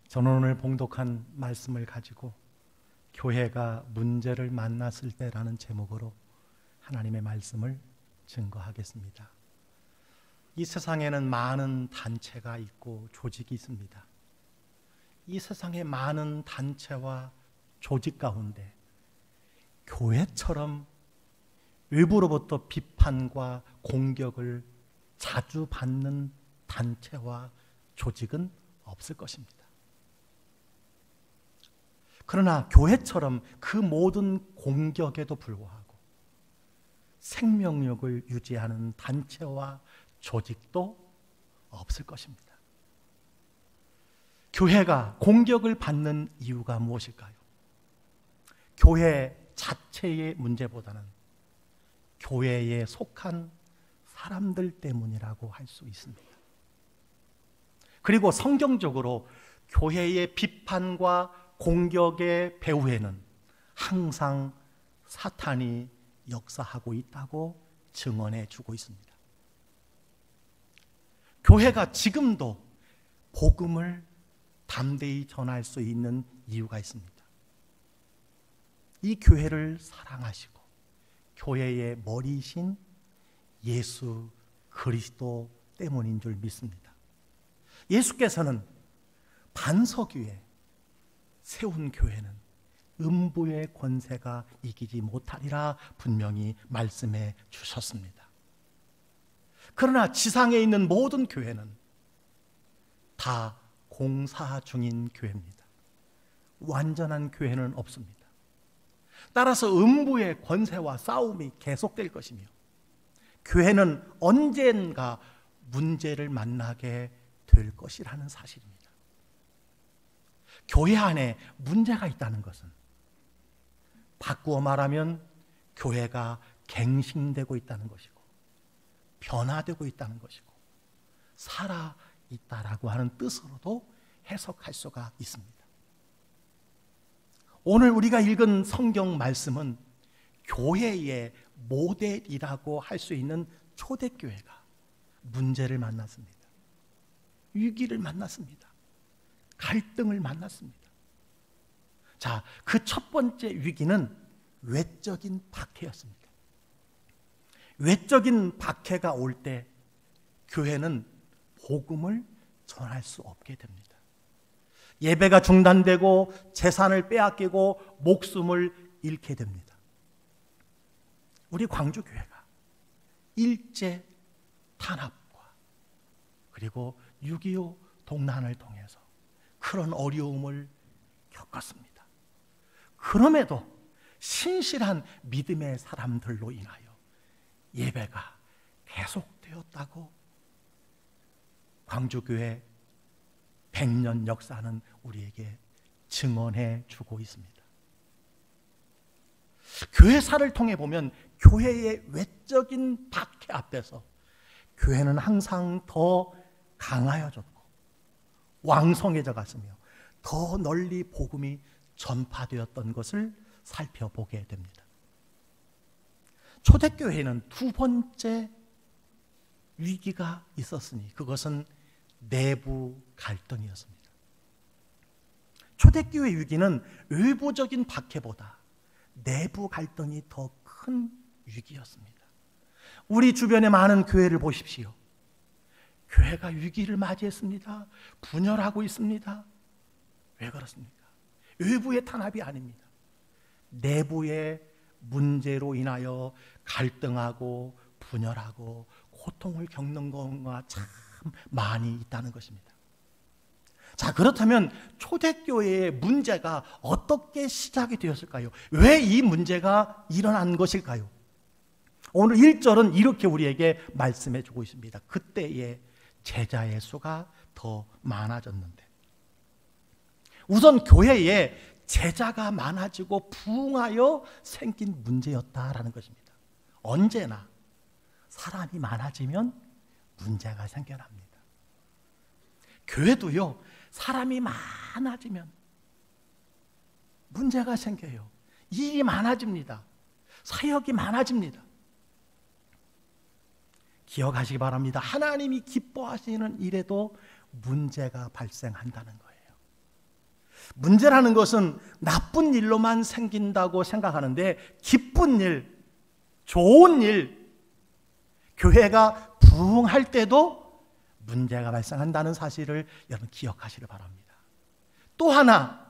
저는 오늘 봉독한 말씀을 가지고 교회가 문제를 만났을 때라는 제목으로 하나님의 말씀을 증거하겠습니다. 이 세상에는 많은 단체가 있고 조직이 있습니다. 이 세상의 많은 단체와 조직 가운데 교회처럼 외부로부터 비판과 공격을 자주 받는 단체와 조직은 없을 것입니다. 그러나 교회처럼 그 모든 공격에도 불구하고 생명력을 유지하는 단체와 조직도 없을 것입니다. 교회가 공격을 받는 이유가 무엇일까요? 교회 자체의 문제보다는 교회에 속한 사람들 때문이라고 할 수 있습니다. 그리고 성경적으로 교회의 비판과 공격의 배후에는 항상 사탄이 역사하고 있다고 증언해 주고 있습니다. 교회가 지금도 복음을 담대히 전할 수 있는 이유가 있습니다. 이 교회를 사랑하시고 교회의 머리이신 예수 그리스도 때문인 줄 믿습니다. 예수께서는 반석 위에 세운 교회는 음부의 권세가 이기지 못하리라 분명히 말씀해 주셨습니다. 그러나 지상에 있는 모든 교회는 다 공사 중인 교회입니다. 완전한 교회는 없습니다. 따라서 음부의 권세와 싸움이 계속될 것이며 교회는 언젠가 문제를 만나게 될 것이라는 사실입니다. 교회 안에 문제가 있다는 것은 바꾸어 말하면 교회가 갱신되고 있다는 것이고 변화되고 있다는 것이고 살아있다라고 하는 뜻으로도 해석할 수가 있습니다. 오늘 우리가 읽은 성경 말씀은 교회의 모델이라고 할 수 있는 초대교회가 문제를 만났습니다. 위기를 만났습니다. 갈등을 만났습니다. 자, 그 첫 번째 위기는 외적인 박해였습니다. 외적인 박해가 올 때 교회는 복음을 전할 수 없게 됩니다. 예배가 중단되고 재산을 빼앗기고 목숨을 잃게 됩니다. 우리 광주교회가 일제 탄압과 그리고 6.25 동란을 통해서 그런 어려움을 겪었습니다. 그럼에도 신실한 믿음의 사람들로 인하여 예배가 계속되었다고 광주교회 100년 역사는 우리에게 증언해 주고 있습니다. 교회사를 통해 보면 교회의 외적인 박해 앞에서 교회는 항상 더 강하여졌고 왕성해져 갔으며 더 널리 복음이 전파되었던 것을 살펴보게 됩니다. 초대교회는 두 번째 위기가 있었으니 그것은 내부 갈등이었습니다. 초대교회 위기는 외부적인 박해보다 내부 갈등이 더 큰 위기였습니다. 우리 주변의 많은 교회를 보십시오. 교회가 위기를 맞이했습니다. 분열하고 있습니다. 왜 그렇습니까? 외부의 탄압이 아닙니다. 내부의 문제로 인하여 갈등하고 분열하고 고통을 겪는 경우가 참 많이 있다는 것입니다. 자, 그렇다면 초대교회의 문제가 어떻게 시작이 되었을까요? 왜 이 문제가 일어난 것일까요? 오늘 1절은 이렇게 우리에게 말씀해 주고 있습니다. 그때의 제자의 수가 더 많아졌는데, 우선 교회에 제자가 많아지고 부흥하여 생긴 문제였다라는 것입니다. 언제나 사람이 많아지면 문제가 생겨납니다. 교회도요, 사람이 많아지면 문제가 생겨요. 일이 많아집니다. 사역이 많아집니다. 기억하시기 바랍니다. 하나님이 기뻐하시는 일에도 문제가 발생한다는 거예요. 문제라는 것은 나쁜 일로만 생긴다고 생각하는데 기쁜 일, 좋은 일, 교회가 부흥할 때도 문제가 발생한다는 사실을 여러분 기억하시길 바랍니다. 또 하나,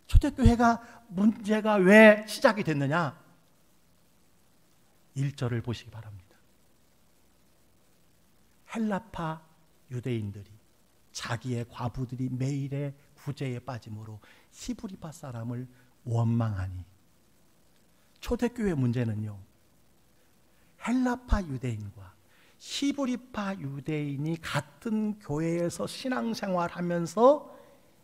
초대교회가 문제가 왜 시작이 됐느냐? 1절을 보시기 바랍니다. 헬라파 유대인들이 자기의 과부들이 매일의 구제에 빠짐으로 히브리파 사람을 원망하니, 초대교회 문제는요, 헬라파 유대인과 히브리파 유대인이 같은 교회에서 신앙생활하면서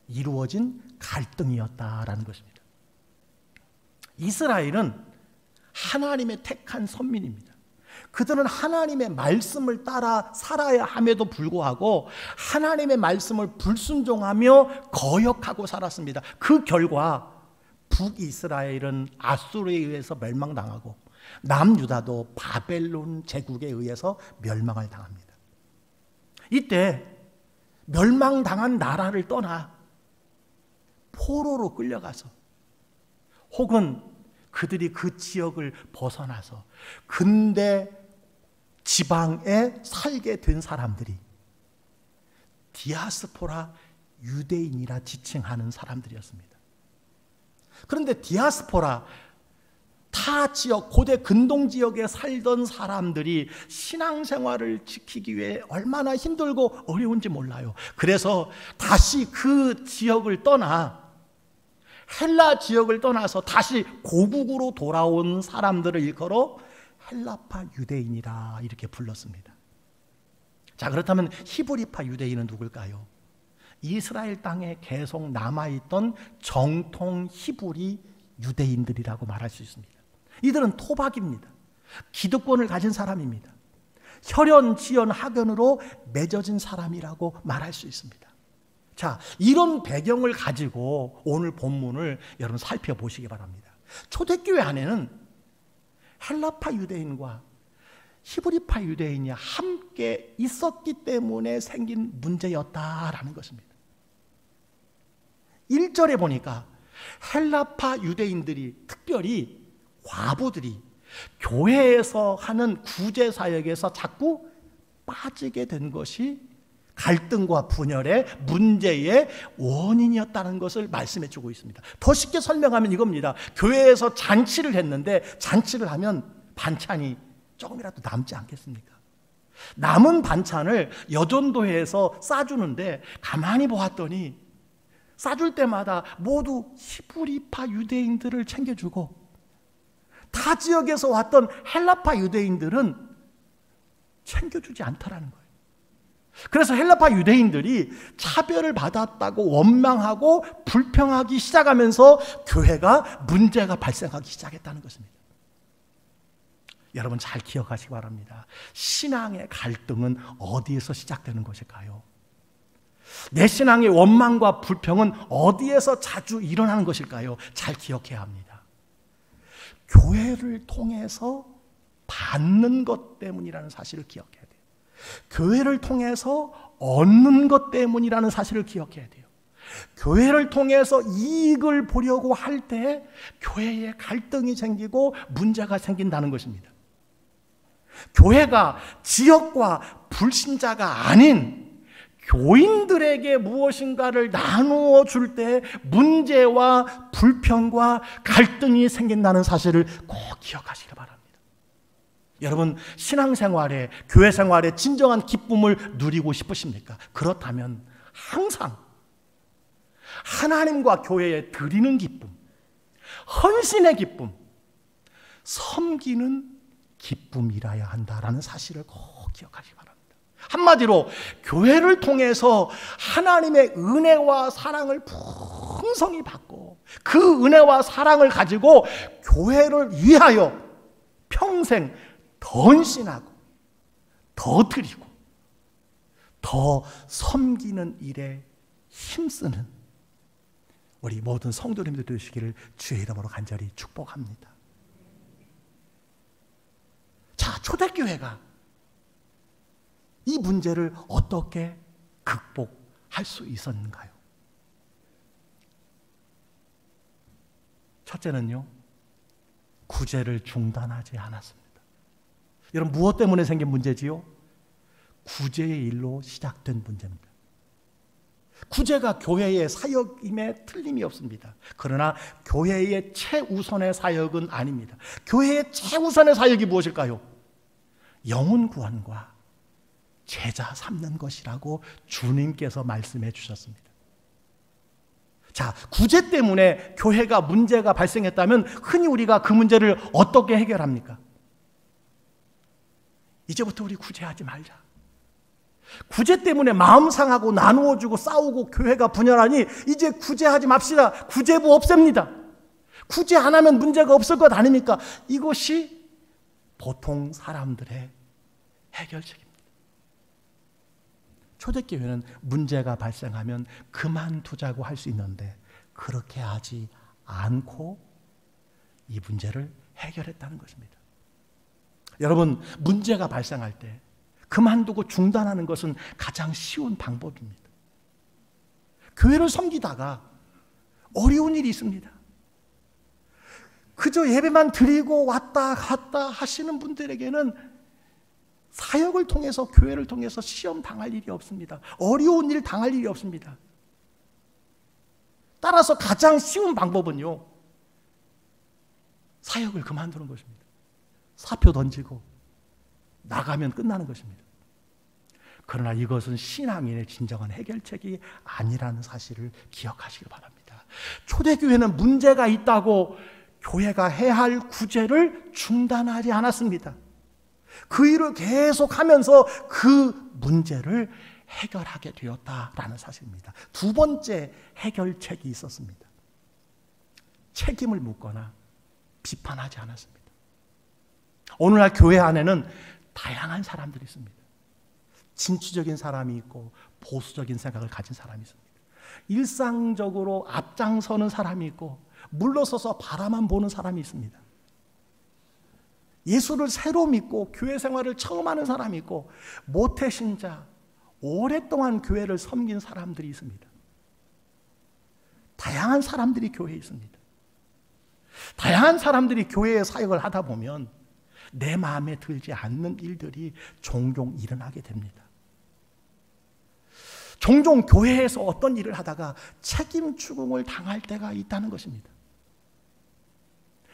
이루어진 갈등이었다라는 것입니다. 이스라엘은 하나님의 택한 선민입니다. 그들은 하나님의 말씀을 따라 살아야 함에도 불구하고 하나님의 말씀을 불순종하며 거역하고 살았습니다. 그 결과 북이스라엘은 아수르에 의해서 멸망당하고 남유다도 바벨론 제국에 의해서 멸망을 당합니다. 이때 멸망당한 나라를 떠나 포로로 끌려가서 혹은 그들이 그 지역을 벗어나서 근대 지방에 살게 된 사람들이 디아스포라 유대인이라 지칭하는 사람들이었습니다. 그런데 디아스포라, 타 지역, 고대 근동 지역에 살던 사람들이 신앙생활을 지키기 위해 얼마나 힘들고 어려운지 몰라요. 그래서 다시 그 지역을 떠나 헬라 지역을 떠나서 다시 고국으로 돌아온 사람들을 일컬어 헬라파 유대인이라 이렇게 불렀습니다. 자, 그렇다면 히브리파 유대인은 누굴까요? 이스라엘 땅에 계속 남아있던 정통 히브리 유대인들이라고 말할 수 있습니다. 이들은 토박입니다. 기득권을 가진 사람입니다. 혈연, 지연, 학연으로 맺어진 사람이라고 말할 수 있습니다. 자, 이런 배경을 가지고 오늘 본문을 여러분 살펴보시기 바랍니다. 초대교회 안에는 헬라파 유대인과 히브리파 유대인이 함께 있었기 때문에 생긴 문제였다라는 것입니다. 1절에 보니까 헬라파 유대인들이, 특별히 과부들이 교회에서 하는 구제사역에서 자꾸 빠지게 된 것이 갈등과 분열의 문제의 원인이었다는 것을 말씀해 주고 있습니다. 더 쉽게 설명하면 이겁니다. 교회에서 잔치를 했는데 잔치를 하면 반찬이 조금이라도 남지 않겠습니까? 남은 반찬을 여전도회에서 싸주는데 가만히 보았더니 싸줄 때마다 모두 히브리파 유대인들을 챙겨주고 타 지역에서 왔던 헬라파 유대인들은 챙겨주지 않더라는 거예요. 그래서 헬라파 유대인들이 차별을 받았다고 원망하고 불평하기 시작하면서 교회가 문제가 발생하기 시작했다는 것입니다. 여러분 잘 기억하시기 바랍니다. 신앙의 갈등은 어디에서 시작되는 것일까요? 내 신앙의 원망과 불평은 어디에서 자주 일어나는 것일까요? 잘 기억해야 합니다. 교회를 통해서 받는 것 때문이라는 사실을 기억해야 돼요. 교회를 통해서 얻는 것 때문이라는 사실을 기억해야 돼요. 교회를 통해서 이익을 보려고 할 때 교회에 갈등이 생기고 문제가 생긴다는 것입니다. 교회가 지역과 불신자가 아닌 교인들에게 무엇인가를 나누어 줄 때 문제와 불평과 갈등이 생긴다는 사실을 꼭 기억하시기 바랍니다. 여러분, 신앙생활에, 교회생활에 진정한 기쁨을 누리고 싶으십니까? 그렇다면 항상 하나님과 교회에 드리는 기쁨, 헌신의 기쁨, 섬기는 기쁨이라야 한다라는 사실을 꼭 기억하시기 바랍니다. 한마디로 교회를 통해서 하나님의 은혜와 사랑을 풍성히 받고 그 은혜와 사랑을 가지고 교회를 위하여 평생 더 헌신하고 더 드리고 더 섬기는 일에 힘쓰는 우리 모든 성도님들 되시기를 주의 이름으로 간절히 축복합니다. 자, 초대교회가 이 문제를 어떻게 극복할 수 있었는가요? 첫째는요, 구제를 중단하지 않았습니다. 여러분, 무엇 때문에 생긴 문제지요? 구제의 일로 시작된 문제입니다. 구제가 교회의 사역임에 틀림이 없습니다. 그러나 교회의 최우선의 사역은 아닙니다. 교회의 최우선의 사역이 무엇일까요? 영혼 구원과 제자 삼는 것이라고 주님께서 말씀해 주셨습니다. 자, 구제 때문에 교회가 문제가 발생했다면 흔히 우리가 그 문제를 어떻게 해결합니까? 이제부터 우리 구제하지 말자. 구제 때문에 마음 상하고 나누어주고 싸우고 교회가 분열하니 이제 구제하지 맙시다. 구제부 없앱니다. 구제 안 하면 문제가 없을 것 아닙니까? 이것이 보통 사람들의 해결책입니다. 초대교회는 문제가 발생하면 그만두자고 할 수 있는데 그렇게 하지 않고 이 문제를 해결했다는 것입니다. 여러분, 문제가 발생할 때 그만두고 중단하는 것은 가장 쉬운 방법입니다. 교회를 섬기다가 어려운 일이 있습니다. 그저 예배만 드리고 왔다 갔다 하시는 분들에게는 사역을 통해서, 교회를 통해서 시험 당할 일이 없습니다. 어려운 일 당할 일이 없습니다. 따라서 가장 쉬운 방법은요, 사역을 그만두는 것입니다. 사표 던지고 나가면 끝나는 것입니다. 그러나 이것은 신앙인의 진정한 해결책이 아니라는 사실을 기억하시기 바랍니다. 초대교회는 문제가 있다고 교회가 해야 할 구제를 중단하지 않았습니다. 그 일을 계속하면서 그 문제를 해결하게 되었다라는 사실입니다. 두 번째 해결책이 있었습니다. 책임을 묻거나 비판하지 않았습니다. 오늘날 교회 안에는 다양한 사람들이 있습니다. 진취적인 사람이 있고 보수적인 생각을 가진 사람이 있습니다. 일상적으로 앞장서는 사람이 있고 물러서서 바라만 보는 사람이 있습니다. 예수를 새로 믿고 교회 생활을 처음 하는 사람이 있고 모태신자, 오랫동안 교회를 섬긴 사람들이 있습니다. 다양한 사람들이 교회에 있습니다. 다양한 사람들이 교회의 사역을 하다 보면 내 마음에 들지 않는 일들이 종종 일어나게 됩니다. 종종 교회에서 어떤 일을 하다가 책임 추궁을 당할 때가 있다는 것입니다.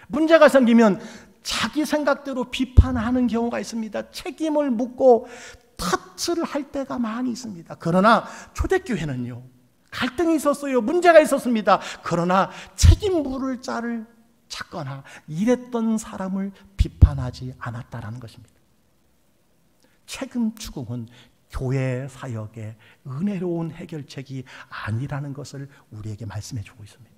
문제가 생기면 자기 생각대로 비판하는 경우가 있습니다. 책임을 묻고 탓을 할 때가 많이 있습니다. 그러나 초대교회는요, 갈등이 있었어요. 문제가 있었습니다. 그러나 책임 물을 자를 찾거나 이랬던 사람을 비판하지 않았다라는 것입니다. 책임 추궁은 교회 사역의 은혜로운 해결책이 아니라는 것을 우리에게 말씀해 주고 있습니다.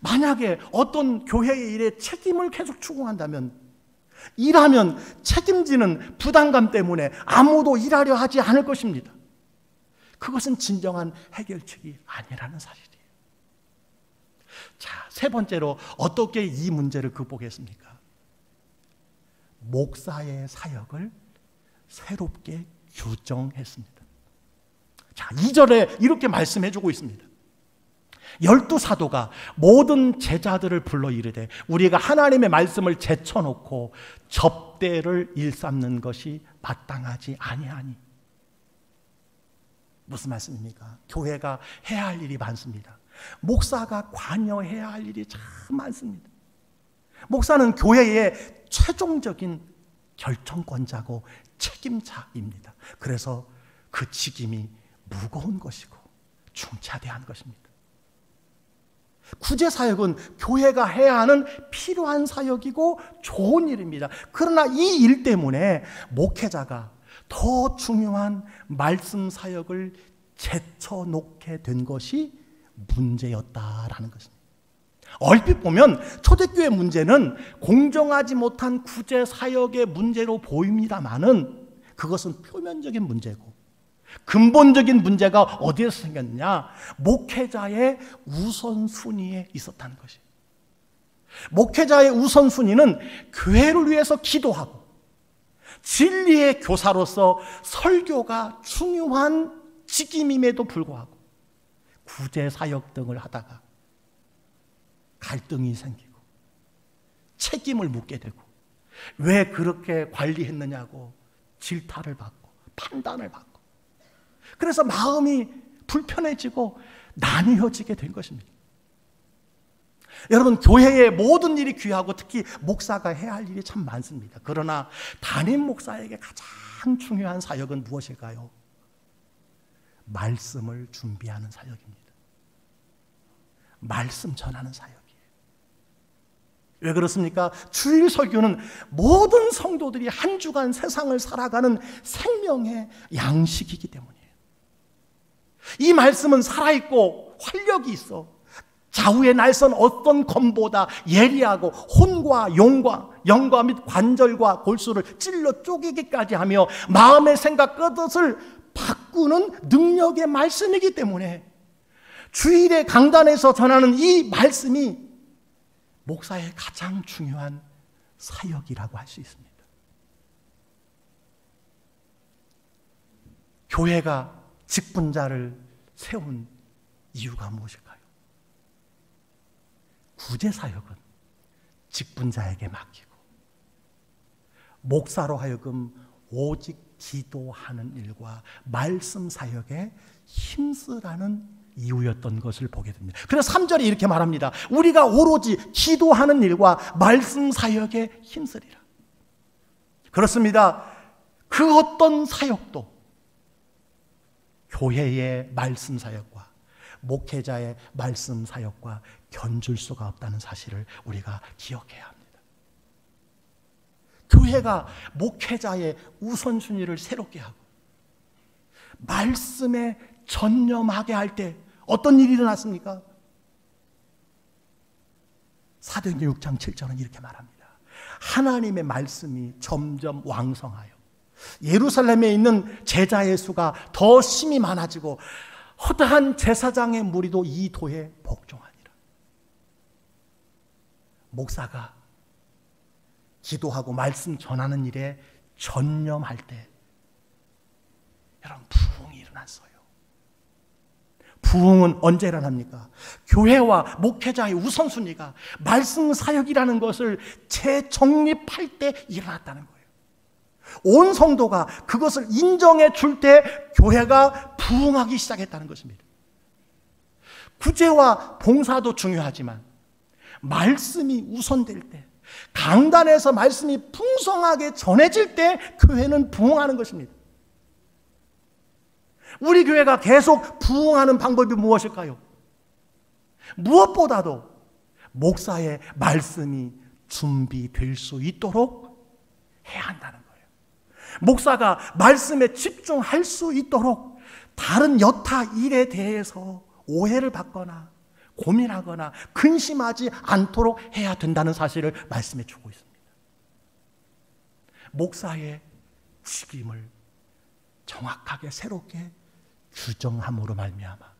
만약에 어떤 교회의 일에 책임을 계속 추궁한다면, 일하면 책임지는 부담감 때문에 아무도 일하려 하지 않을 것입니다. 그것은 진정한 해결책이 아니라는 사실이에요. 자, 세 번째로 어떻게 이 문제를 극복했습니까? 목사의 사역을 새롭게 규정했습니다. 자, 2절에 이렇게 말씀해 주고 있습니다. 12사도가 모든 제자들을 불러 이르되 우리가 하나님의 말씀을 제쳐놓고 접대를 일삼는 것이 마땅하지 아니하니. 무슨 말씀입니까? 교회가 해야 할 일이 많습니다. 목사가 관여해야 할 일이 참 많습니다. 목사는 교회의 최종적인 결정권자고 책임자입니다. 그래서 그 직임이 무거운 것이고 중차대한 것입니다. 구제 사역은 교회가 해야 하는 필요한 사역이고 좋은 일입니다. 그러나 이 일 때문에 목회자가 더 중요한 말씀 사역을 제쳐놓게 된 것이 문제였다라는 것입니다. 얼핏 보면 초대교회 문제는 공정하지 못한 구제 사역의 문제로 보입니다마는 그것은 표면적인 문제고 근본적인 문제가 어디에서 생겼냐? 목회자의 우선순위에 있었다는 것이에요. 목회자의 우선순위는 교회를 위해서 기도하고 진리의 교사로서 설교가 중요한 직임임에도 불구하고 구제 사역 등을 하다가 갈등이 생기고 책임을 묻게 되고 왜 그렇게 관리했느냐고 질타를 받고 판단을 받고 그래서 마음이 불편해지고 나뉘어지게 된 것입니다. 여러분, 교회의 모든 일이 귀하고 특히 목사가 해야 할 일이 참 많습니다. 그러나 담임 목사에게 가장 중요한 사역은 무엇일까요? 말씀을 준비하는 사역입니다. 말씀 전하는 사역이에요. 왜 그렇습니까? 주일 설교는 모든 성도들이 한 주간 세상을 살아가는 생명의 양식이기 때문이에요. 이 말씀은 살아있고 활력이 있어 좌우에 날선 어떤 검보다 예리하고 혼과 용과 영과 및 관절과 골수를 찔러 쪼개기까지 하며 마음의 생각 끝을 바꾸는 능력의 말씀이기 때문에 주일에 강단에서 전하는 이 말씀이 목사의 가장 중요한 사역이라고 할 수 있습니다. 교회가 직분자를 세운 이유가 무엇일까요? 구제사역은 직분자에게 맡기고 목사로 하여금 오직 기도하는 일과 말씀 사역에 힘쓰라는 이유였던 것을 보게 됩니다. 그래서 3절에 이렇게 말합니다. 우리가 오로지 기도하는 일과 말씀 사역에 힘쓰리라. 그렇습니다. 그 어떤 사역도 교회의 말씀 사역과 목회자의 말씀 사역과 견줄 수가 없다는 사실을 우리가 기억해야 합니다. 교회가 목회자의 우선순위를 새롭게 하고 말씀에 전념하게 할 때 어떤 일이 일어났습니까? 사도행전 6장 7절은 이렇게 말합니다. 하나님의 말씀이 점점 왕성하여 예루살렘에 있는 제자의 수가 더 심히 많아지고 허다한 제사장의 무리도 이 도에 복종하니라. 목사가 기도하고 말씀 전하는 일에 전념할 때 여러분 부흥이 일어났어요. 부흥은 언제 일어납니까? 교회와 목회자의 우선순위가 말씀 사역이라는 것을 재정립할 때 일어났다는 거예요. 온 성도가 그것을 인정해 줄 때 교회가 부흥하기 시작했다는 것입니다. 구제와 봉사도 중요하지만 말씀이 우선될 때, 강단에서 말씀이 풍성하게 전해질 때 교회는 부흥하는 것입니다. 우리 교회가 계속 부흥하는 방법이 무엇일까요? 무엇보다도 목사의 말씀이 준비될 수 있도록 해야 한다는 거예요. 목사가 말씀에 집중할 수 있도록 다른 여타 일에 대해서 오해를 받거나 고민하거나 근심하지 않도록 해야 된다는 사실을 말씀해 주고 있습니다. 목사의 직임을 정확하게 새롭게 규정함으로 말미암아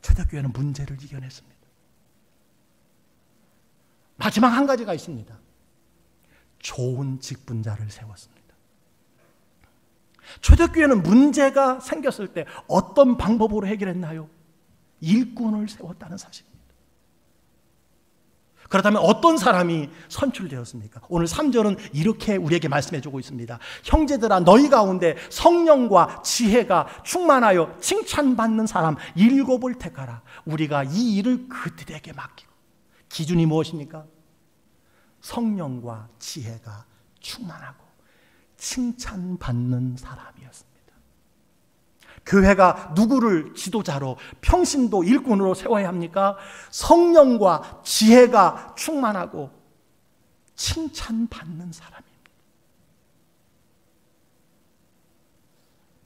초대교회는 문제를 이겨냈습니다. 마지막 한 가지가 있습니다. 좋은 직분자를 세웠습니다. 초대교회는 문제가 생겼을 때 어떤 방법으로 해결했나요? 일꾼을 세웠다는 사실입니다. 그렇다면 어떤 사람이 선출되었습니까? 오늘 3절은 이렇게 우리에게 말씀해 주고 있습니다. 형제들아, 너희 가운데 성령과 지혜가 충만하여 칭찬받는 사람 7을 택하라. 우리가 이 일을 그들에게 맡기고. 기준이 무엇입니까? 성령과 지혜가 충만하고 칭찬받는 사람이었습니다. 교회가 누구를 지도자로 평신도 일꾼으로 세워야 합니까? 성령과 지혜가 충만하고 칭찬받는 사람입니다.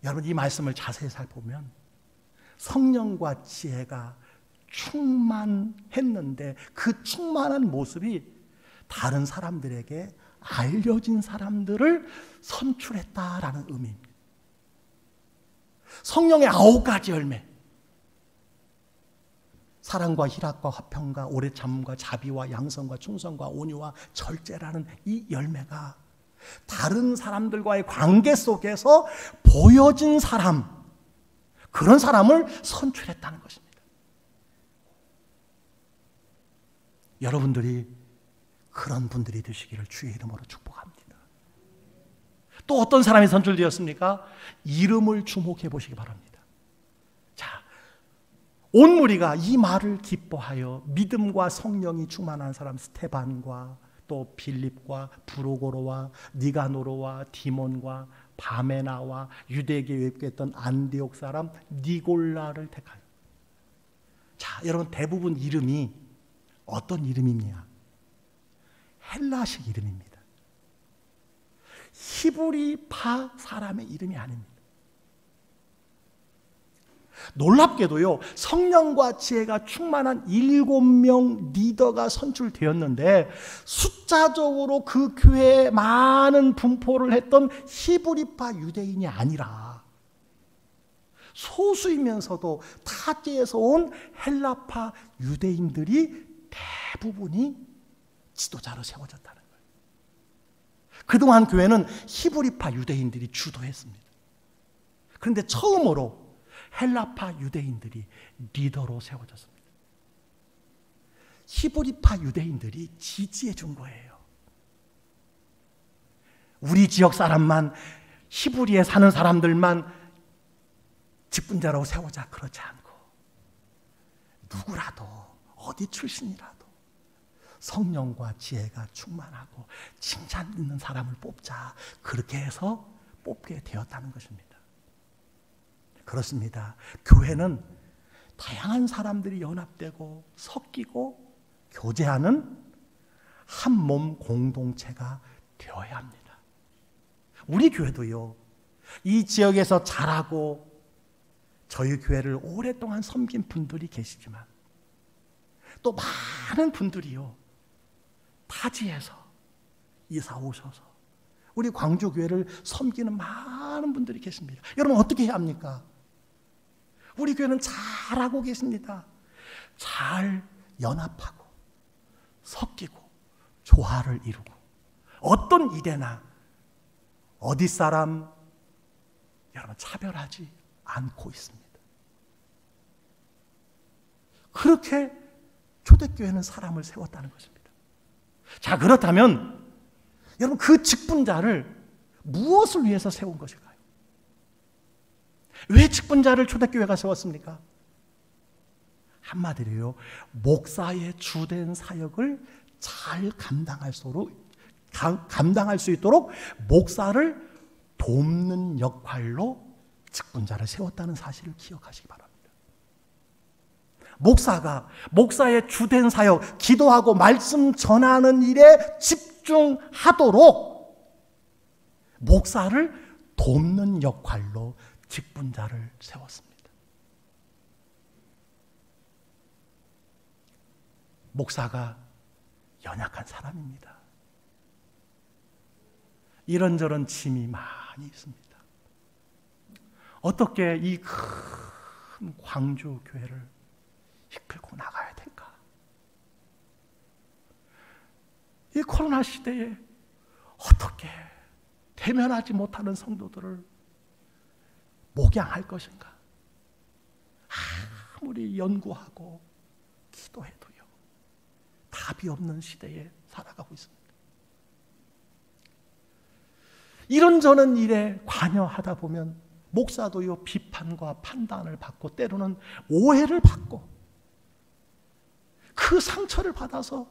여러분, 이 말씀을 자세히 살펴보면 성령과 지혜가 충만했는데 그 충만한 모습이 다른 사람들에게 알려진 사람들을 선출했다라는 의미입니다. 성령의 9가지 열매, 사랑과 희락과 화평과 오래 참음과 자비와 양성과 충성과 온유와 절제라는 이 열매가 다른 사람들과의 관계 속에서 보여진 사람, 그런 사람을 선출했다는 것입니다. 여러분들이 그런 분들이 되시기를 주의 이름으로 축복합니다. 또 어떤 사람이 선출되었습니까? 이름을 주목해 보시기 바랍니다. 자, 온 무리가 이 말을 기뻐하여 믿음과 성령이 충만한 사람 스테반과 또 빌립과 브루고로와 니가노로와 디몬과 바메나와 유대교에 입교했던 안디옥 사람 니골라를 택하여. 자, 여러분 대부분 이름이 어떤 이름이냐? 헬라식 이름입니다. 히브리파 사람의 이름이 아닙니다. 놀랍게도요, 성령과 지혜가 충만한 7명 리더가 선출되었는데 숫자적으로 그 교회에 많은 분포를 했던 히브리파 유대인이 아니라 소수이면서도 타지에서 온 헬라파 유대인들이 대부분이 지도자로 세워졌다는 거예요. 그동안 교회는 히브리파 유대인들이 주도했습니다. 그런데 처음으로 헬라파 유대인들이 리더로 세워졌습니다. 히브리파 유대인들이 지지해 준 거예요. 우리 지역 사람만, 히브리에 사는 사람들만 직분자라고 세우자, 그렇지 않고 누구라도 어디 출신이라도 성령과 지혜가 충만하고 칭찬 있는 사람을 뽑자, 그렇게 해서 뽑게 되었다는 것입니다. 그렇습니다. 교회는 다양한 사람들이 연합되고 섞이고 교제하는 한 몸 공동체가 되어야 합니다. 우리 교회도요, 이 지역에서 자라고 저희 교회를 오랫동안 섬긴 분들이 계시지만 또 많은 분들이요, 타지에서 이사 오셔서 우리 광주교회를 섬기는 많은 분들이 계십니다. 여러분 어떻게 해야 합니까? 우리 교회는 잘하고 계십니다. 잘 연합하고 섞이고 조화를 이루고 어떤 일에나 어디 사람 여러분 차별하지 않고 있습니다. 그렇게 초대교회는 사람을 세웠다는 것입니다. 자, 그렇다면 여러분 그 직분자를 무엇을 위해서 세운 것일까요? 왜 직분자를 초대교회가 세웠습니까? 한마디로요, 목사의 주된 사역을 잘 감당할 수 있도록 목사를 돕는 역할로 직분자를 세웠다는 사실을 기억하시기 바랍니다. 목사가 목사의 주된 사역, 기도하고 말씀 전하는 일에 집중하도록 목사를 돕는 역할로 직분자를 세웠습니다. 목사가 연약한 사람입니다. 이런저런 짐이 많이 있습니다. 어떻게 이 큰 광주 교회를 이끌고 나가야 될까? 이 코로나 시대에 어떻게 대면하지 못하는 성도들을 목양할 것인가? 아무리 연구하고 기도해도요, 답이 없는 시대에 살아가고 있습니다. 이런저런 일에 관여하다 보면 목사도요, 비판과 판단을 받고 때로는 오해를 받고 그 상처를 받아서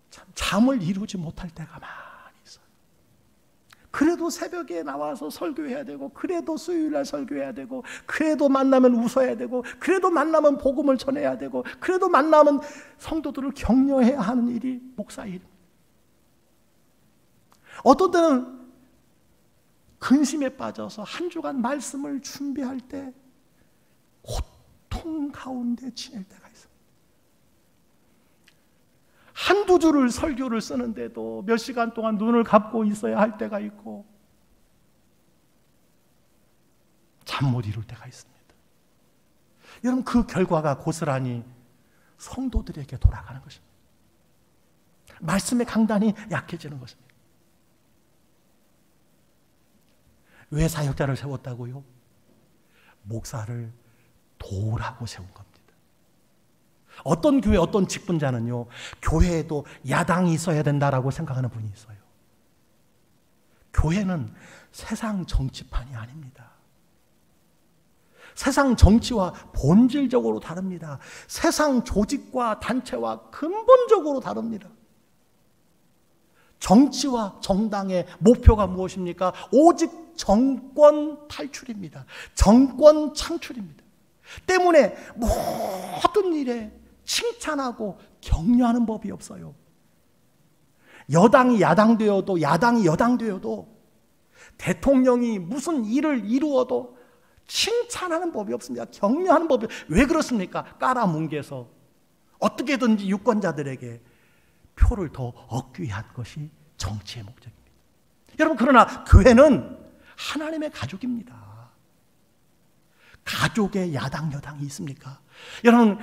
참 잠을 이루지 못할 때가 많이 있어요. 그래도 새벽에 나와서 설교해야 되고, 그래도 수요일날 설교해야 되고, 그래도 만나면 웃어야 되고, 그래도 만나면 복음을 전해야 되고, 그래도 만나면 성도들을 격려해야 하는 일이 목사의 일입니다. 어떤 때는 근심에 빠져서 한 주간 말씀을 준비할 때 고통 가운데 지낼 때가 있습니다. 한두 줄을 설교를 쓰는데도 몇 시간 동안 눈을 감고 있어야 할 때가 있고 잠 못 이룰 때가 있습니다. 여러분 그 결과가 고스란히 성도들에게 돌아가는 것입니다. 말씀의 강단이 약해지는 것입니다. 왜 사역자를 세웠다고요? 목사를 도우라고 세운 겁니다. 어떤 교회, 어떤 직분자는요, 교회에도 야당이 있어야 된다라고 생각하는 분이 있어요. 교회는 세상 정치판이 아닙니다. 세상 정치와 본질적으로 다릅니다. 세상 조직과 단체와 근본적으로 다릅니다. 정치와 정당의 목표가 무엇입니까? 오직 정권 탈출입니다. 정권 창출입니다. 때문에 모든 일에 칭찬하고 격려하는 법이 없어요. 여당이 야당 되어도, 야당이 여당 되어도, 대통령이 무슨 일을 이루어도 칭찬하는 법이 없습니다. 격려하는 법이. 왜 그렇습니까? 깔아뭉개서 어떻게든지 유권자들에게 표를 더 얻기 위한 것이 정치의 목적입니다. 여러분, 그러나 교회는 하나님의 가족입니다. 가족에 야당, 여당이 있습니까? 여러분,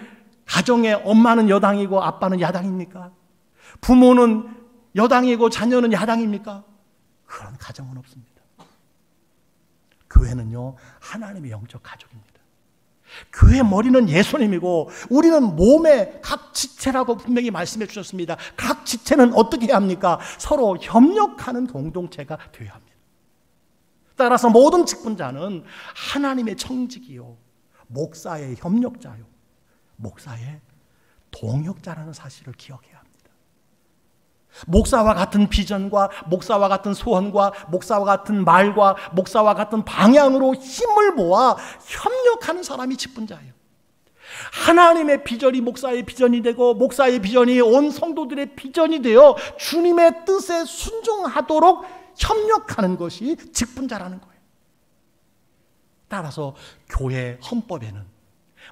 가정에 엄마는 여당이고 아빠는 야당입니까? 부모는 여당이고 자녀는 야당입니까? 그런 가정은 없습니다. 교회는요, 하나님의 영적 가족입니다. 교회의 머리는 예수님이고 우리는 몸의 각 지체라고 분명히 말씀해 주셨습니다. 각 지체는 어떻게 해야 합니까? 서로 협력하는 공동체가 되어야 합니다. 따라서 모든 직분자는 하나님의 청직이요, 목사의 협력자요, 목사의 동역자라는 사실을 기억해야 합니다. 목사와 같은 비전과 목사와 같은 소원과 목사와 같은 말과 목사와 같은 방향으로 힘을 모아 협력하는 사람이 직분자예요. 하나님의 비전이 목사의 비전이 되고 목사의 비전이 온 성도들의 비전이 되어 주님의 뜻에 순종하도록 협력하는 것이 직분자라는 거예요. 따라서 교회 헌법에는,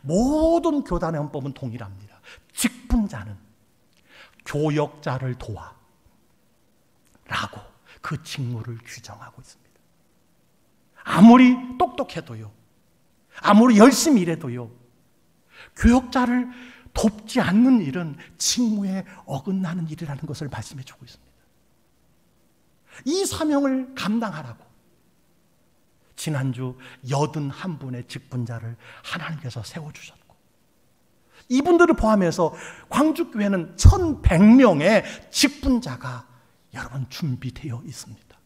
모든 교단의 헌법은 동일합니다. 직분자는 교역자를 도와 라고 그 직무를 규정하고 있습니다. 아무리 똑똑해도요, 아무리 열심히 일해도요, 교역자를 돕지 않는 일은 직무에 어긋나는 일이라는 것을 말씀해 주고 있습니다. 이 사명을 감당하라고 지난주 81분의 직분자를 하나님께서 세워주셨고, 이분들을 포함해서 광주교회는 1100명의 직분자가 여러분 준비되어 있습니다.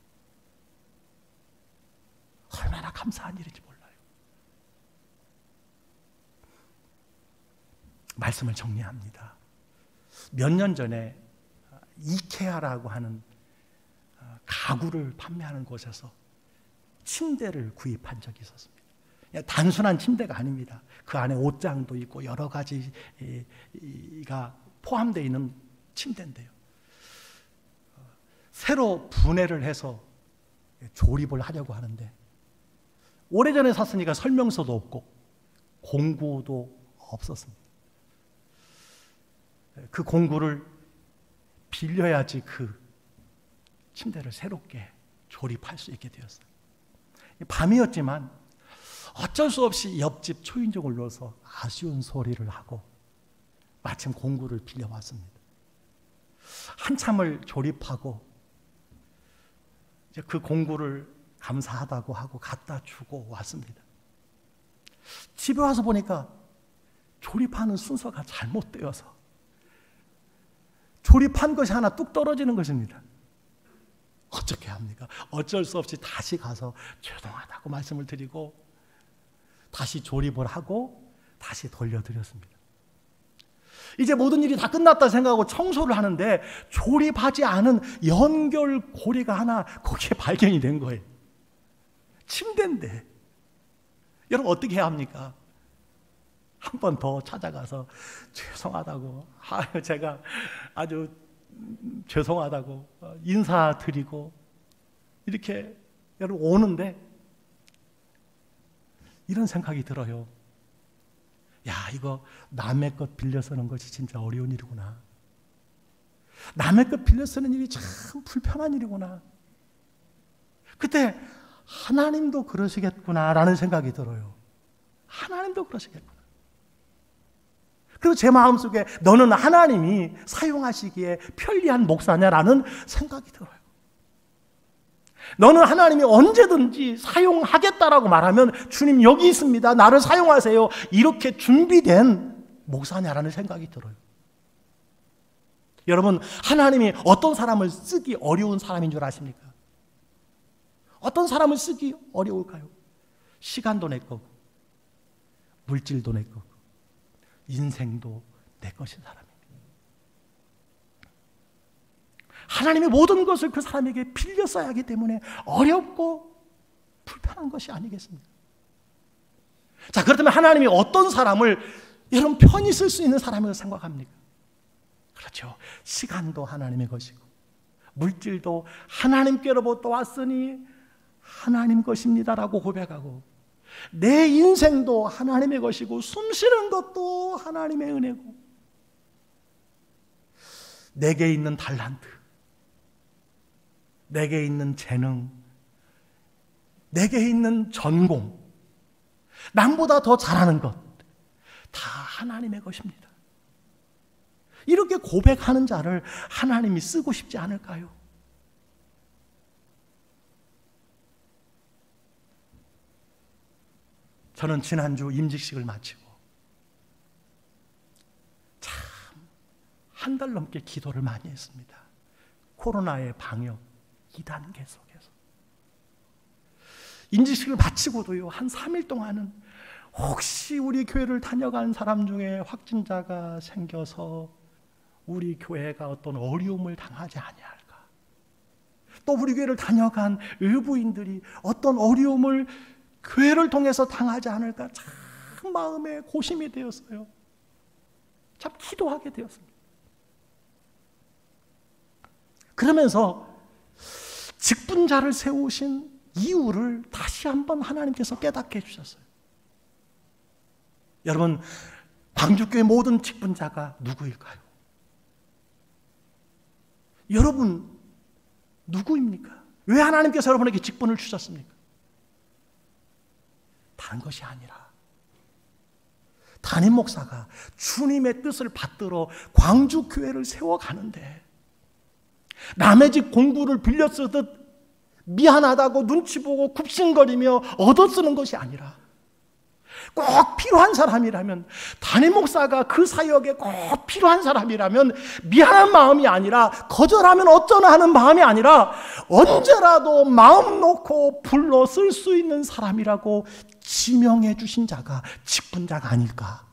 얼마나 감사한 일인지 몰라요. 말씀을 정리합니다. 몇 년 전에 이케아라고 하는 가구를 판매하는 곳에서 침대를 구입한 적이 있었습니다. 단순한 침대가 아닙니다. 그 안에 옷장도 있고 여러 가지가 포함되어 있는 침대인데요, 새로 분해를 해서 조립을 하려고 하는데, 오래전에 샀으니까 설명서도 없고 공구도 없었습니다. 그 공구를 빌려야지 그 침대를 새롭게 조립할 수 있게 되었어요. 밤이었지만 어쩔 수 없이 옆집 초인종을 넣어서 아쉬운 소리를 하고 마침 공구를 빌려왔습니다. 한참을 조립하고 이제 그 공구를 감사하다고 하고 갖다 주고 왔습니다. 집에 와서 보니까 조립하는 순서가 잘못되어서 조립한 것이 하나 뚝 떨어지는 것입니다. 어떻게 합니까? 어쩔 수 없이 다시 가서 죄송하다고 말씀을 드리고 다시 조립을 하고 다시 돌려드렸습니다. 이제 모든 일이 다 끝났다 생각하고 청소를 하는데 조립하지 않은 연결고리가 하나 거기에 발견이 된 거예요. 침대인데. 여러분 어떻게 해야 합니까? 한 번 더 찾아가서 죄송하다고, 제가 아주 죄송하다고 인사드리고 이렇게 여러분 오는데 이런 생각이 들어요. 야, 이거 남의 것 빌려 쓰는 것이 진짜 어려운 일이구나. 남의 것 빌려 쓰는 일이 참 불편한 일이구나. 그때 하나님도 그러시겠구나라는 생각이 들어요. 하나님도 그러시겠구나. 그리고 제 마음속에 너는 하나님이 사용하시기에 편리한 목사냐라는 생각이 들어요. 너는 하나님이 언제든지 사용하겠다라고 말하면 주님 여기 있습니다. 나를 사용하세요. 이렇게 준비된 목사냐라는 생각이 들어요. 여러분, 하나님이 어떤 사람을 쓰기 어려운 사람인 줄 아십니까? 어떤 사람을 쓰기 어려울까요? 시간도 내 거고, 물질도 내 거고, 인생도 내 것인 사람입니다. 하나님의 모든 것을 그 사람에게 빌려 써야 하기 때문에 어렵고 불편한 것이 아니겠습니까? 자, 그렇다면 하나님이 어떤 사람을 여러분 편히 쓸 수 있는 사람이라고 생각합니까? 그렇죠. 시간도 하나님의 것이고, 물질도 하나님께로부터 왔으니 하나님 것입니다라고 고백하고, 내 인생도 하나님의 것이고, 숨 쉬는 것도 하나님의 은혜고, 내게 있는 달란트, 내게 있는 재능, 내게 있는 전공, 남보다 더 잘하는 것, 다 하나님의 것입니다. 이렇게 고백하는 자를 하나님이 쓰고 싶지 않을까요? 저는 지난주 임직식을 마치고 참 한 달 넘게 기도를 많이 했습니다. 코로나의 방역 2단계 속에서. 임직식을 마치고도요, 한 3일 동안은 혹시 우리 교회를 다녀간 사람 중에 확진자가 생겨서 우리 교회가 어떤 어려움을 당하지 아니할까, 또 우리 교회를 다녀간 의부인들이 어떤 어려움을 교회를 통해서 당하지 않을까, 참 마음에 고심이 되었어요. 참 기도하게 되었습니다. 그러면서 직분자를 세우신 이유를 다시 한번 하나님께서 깨닫게 해주셨어요. 여러분, 광주교회 모든 직분자가 누구일까요? 여러분 누구입니까? 왜 하나님께서 여러분에게 직분을 주셨습니까? 다른 것이 아니라 담임 목사가 주님의 뜻을 받들어 광주교회를 세워가는데 남의 집 공부를 빌려 쓰듯 미안하다고 눈치 보고 굽신거리며 얻어쓰는 것이 아니라, 꼭 필요한 사람이라면, 담임 목사가 그 사역에 꼭 필요한 사람이라면 미안한 마음이 아니라, 거절하면 어쩌나 하는 마음이 아니라 언제라도 마음 놓고 불러 쓸 수 있는 사람이라고 지명해 주신 자가 직분자가 아닐까,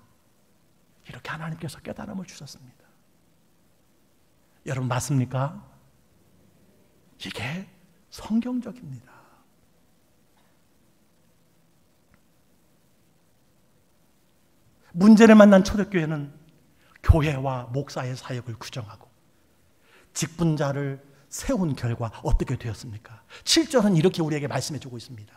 이렇게 하나님께서 깨달음을 주셨습니다. 여러분 맞습니까? 이게 성경적입니다. 문제를 만난 초대교회는 교회와 목사의 사역을 규정하고 직분자를 세운 결과 어떻게 되었습니까? 7절은 이렇게 우리에게 말씀해 주고 있습니다.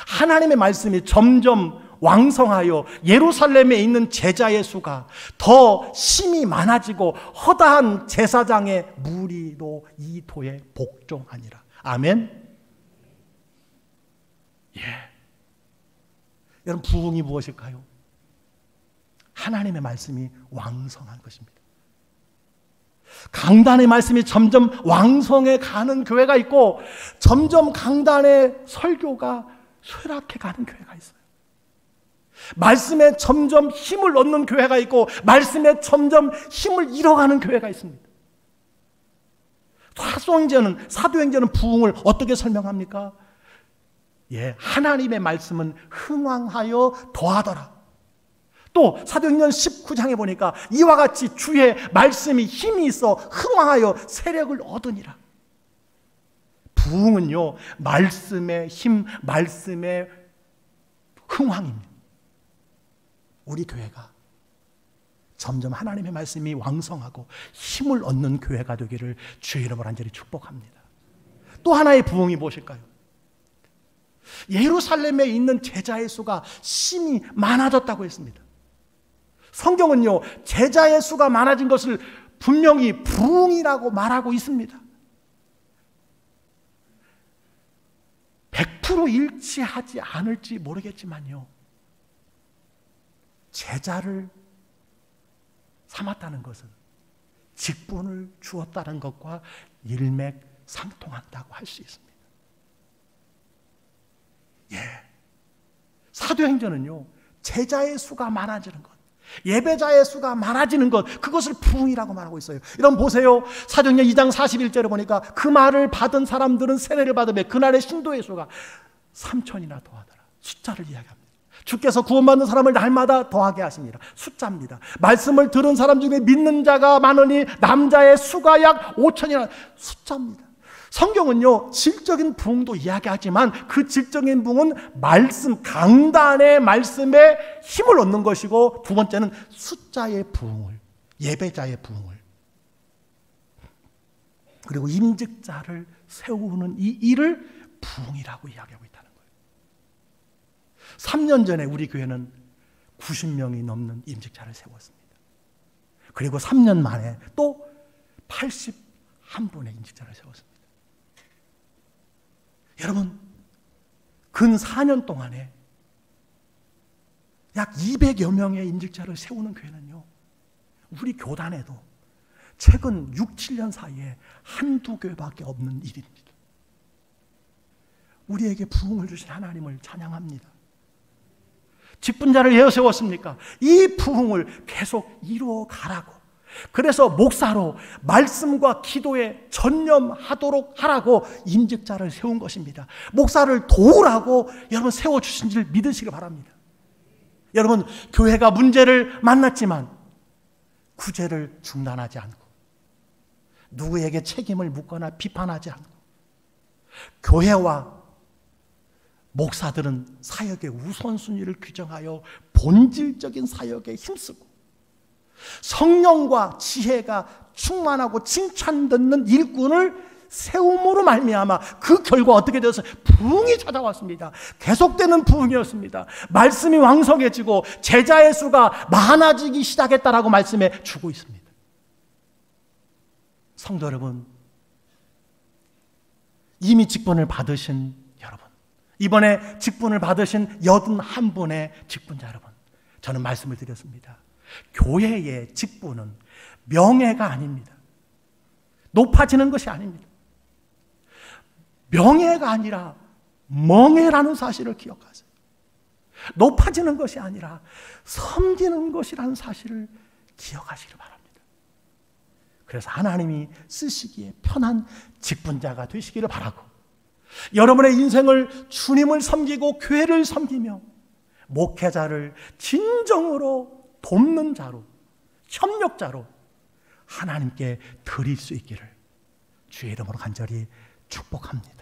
하나님의 말씀이 점점 왕성하여 예루살렘에 있는 제자의 수가 더 심히 많아지고 허다한 제사장의 무리도 이 도에 복종하니라. 아멘. 예. 여러분, 부흥이 무엇일까요? 하나님의 말씀이 왕성한 것입니다. 강단의 말씀이 점점 왕성해 가는 교회가 있고, 점점 강단의 설교가 쇠락해 가는 교회가 있어요. 말씀에 점점 힘을 얻는 교회가 있고, 말씀에 점점 힘을 잃어가는 교회가 있습니다. 사도행전은 부흥을 어떻게 설명합니까? 예, 하나님의 말씀은 흥왕하여 더하더라. 또 사도행전 19장에 보니까 이와 같이 주의 말씀이 힘이 있어 흥왕하여 세력을 얻으니라. 부흥은요, 말씀의 힘, 말씀의 흥왕입니다. 우리 교회가 점점 하나님의 말씀이 왕성하고 힘을 얻는 교회가 되기를 주의 이름으로 간절히 축복합니다. 또 하나의 부흥이 무엇일까요? 예루살렘에 있는 제자의 수가 심히 많아졌다고 했습니다. 성경은요, 제자의 수가 많아진 것을 분명히 부흥이라고 말하고 있습니다. 100% 일치하지 않을지 모르겠지만요, 제자를 삼았다는 것은 직분을 주었다는 것과 일맥상통한다고 할 수 있습니다. 예, 사도행전은요, 제자의 수가 많아지는 것, 예배자의 수가 많아지는 것, 그것을 부흥이라고 말하고 있어요. 여러분 보세요. 사도행전 2장 41절에 보니까 그 말을 받은 사람들은 세례를 받으며 그날의 신도의 수가 3,000이나 더하더라. 숫자를 이야기합니다. 주께서 구원받는 사람을 날마다 더하게 하십니다. 숫자입니다. 말씀을 들은 사람 중에 믿는 자가 많으니 남자의 수가 약 5,000이나 숫자입니다. 성경은요, 질적인 부흥도 이야기하지만 그 질적인 부흥은 말씀, 강단의 말씀에 힘을 얻는 것이고, 두 번째는 숫자의 부흥을, 예배자의 부흥을, 그리고 임직자를 세우는 이 일을 부흥이라고 이야기하고 있다는 거예요. 3년 전에 우리 교회는 90명이 넘는 임직자를 세웠습니다. 그리고 3년 만에 또 81분의 임직자를 세웠습니다. 여러분, 근 4년 동안에 약 200여 명의 임직자를 세우는 교회는요, 우리 교단에도 최근 6, 7년 사이에 한두 교회밖에 없는 일입니다. 우리에게 부흥을 주신 하나님을 찬양합니다. 직분자를 예어 세웠습니까? 이 부흥을 계속 이루어 가라고, 그래서 목사로 말씀과 기도에 전념하도록 하라고 임직자를 세운 것입니다. 목사를 도우라고 여러분 세워주신 줄 믿으시기 바랍니다. 여러분, 교회가 문제를 만났지만 구제를 중단하지 않고, 누구에게 책임을 묻거나 비판하지 않고, 교회와 목사들은 사역의 우선순위를 규정하여 본질적인 사역에 힘쓰고, 성령과 지혜가 충만하고 칭찬듣는 일꾼을 세움으로 말미암아 그 결과 어떻게 되어서 부흥이 찾아왔습니다. 계속되는 부흥이었습니다. 말씀이 왕성해지고 제자의 수가 많아지기 시작했다라고 말씀해 주고 있습니다. 성도 여러분, 이미 직분을 받으신 여러분, 이번에 직분을 받으신 81분의 직분자 여러분, 저는 말씀을 드렸습니다. 교회의 직분은 명예가 아닙니다. 높아지는 것이 아닙니다. 명예가 아니라 멍해라는 사실을 기억하세요. 높아지는 것이 아니라 섬기는 것이라는 사실을 기억하시기 바랍니다. 그래서 하나님이 쓰시기에 편한 직분자가 되시기를 바라고, 여러분의 인생을 주님을 섬기고 교회를 섬기며 목회자를 진정으로 돕는 자로, 협력자로 하나님께 드릴 수 있기를 주의 이름으로 간절히 축복합니다.